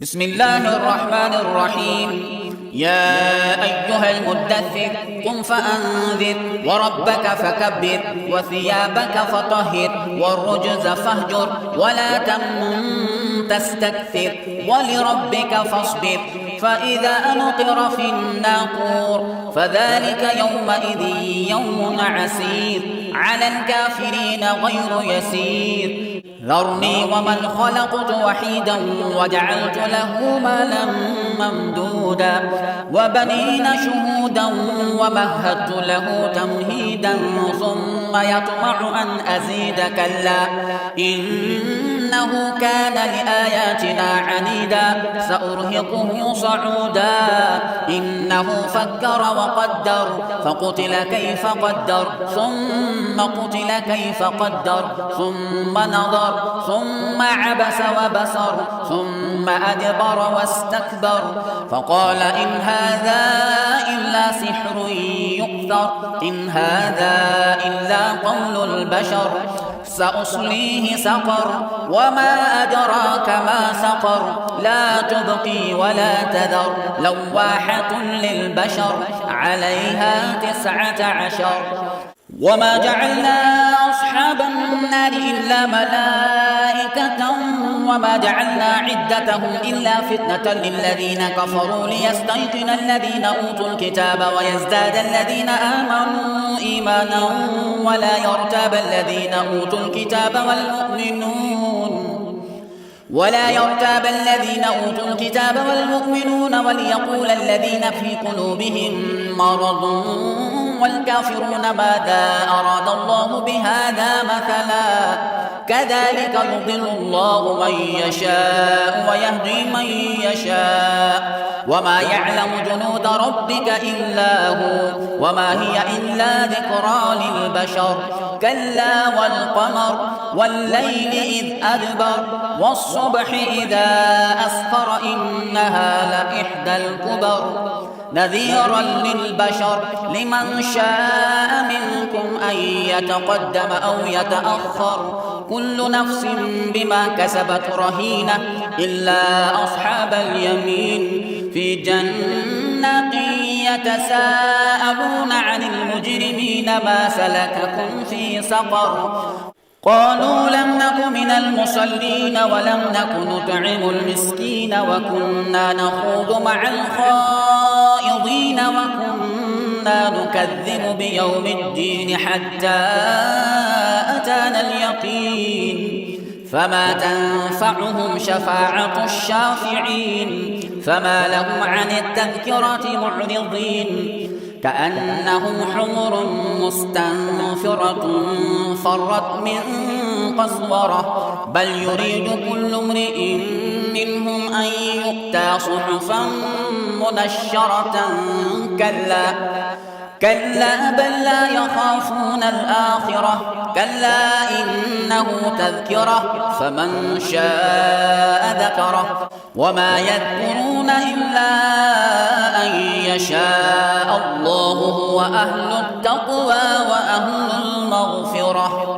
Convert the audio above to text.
بسم الله الرحمن الرحيم. يا أيها المدثر قم فأنذر وربك فكبر وثيابك فطهر والرجز فاهجر ولا تمنن تستكثر ولربك فاصبر فإذا نقر في الناقور فذلك يومئذ يوم عسير على الكافرين غير يسير. ذرني ومن خلقت وحيدا وجعلت له مالا ممدودا وبنين شهودا ومهدت له تمهيدا ثم يطمع أن أزيد كلا إنه كان لآياتنا عنيدا سأرهقه صعودا إنه فكر وقدر فقتل كيف قدر ثم قتل كيف قدر ثم نظر ثم عبس وبسر ثم أدبر واستكبر فقال إن هذا إلا سحر يؤثر إن هذا إلا قول البشر سأصليه سقر وما أدراك ما سقر لا تبقي ولا تذر لواحة للبشر عليها 19. وما جعلنا أصحاب النار إلا ملائكة وما جعلنا عدتهم إلا فتنة للذين كفروا ليستيقن الذين أوتوا الكتاب ويزداد الذين آمنوا إيمانا ولا يرتاب الذين أوتوا الكتاب والمؤمنون وليقول الذين في قلوبهم مرض والكافرون ماذا أراد الله بهذا مثلا كذلك يضل الله من يشاء ويهدي من يشاء وما يعلم جنود ربك إلا هو وما هي إلا ذكرى للبشر كلا والقمر والليل إذ أدبر والصبح إذا أسفر إنها لإحدى الكبر نذيرا للبشر لمن شاء منكم أن يتقدم أو يتأخر كل نفس بما كسبت رهينة إلا أصحاب اليمين في جنات يتساءلون عن المجرمين ما سلككم في سقر قالوا لم نك من المصلين ولم نك نطعم المسكين وكنا نخوض مع الخائضين وكنا نكذب بيوم الدين حتى أتانا اليقين فما تنفعهم شفاعة الشافعين فما لهم عن التذكرة معرضين كأنهم حمر مستنفرة فرت من قسورة بل يريد كل امرئ منهم أن يؤتى صحفا منشرة كلا بل لا يخافون الآخرة كلا إنه تذكرة فمن شاء ذكره وما يذكرون إلا أن يشاء الله هو أهل التقوى وأهل المغفرة.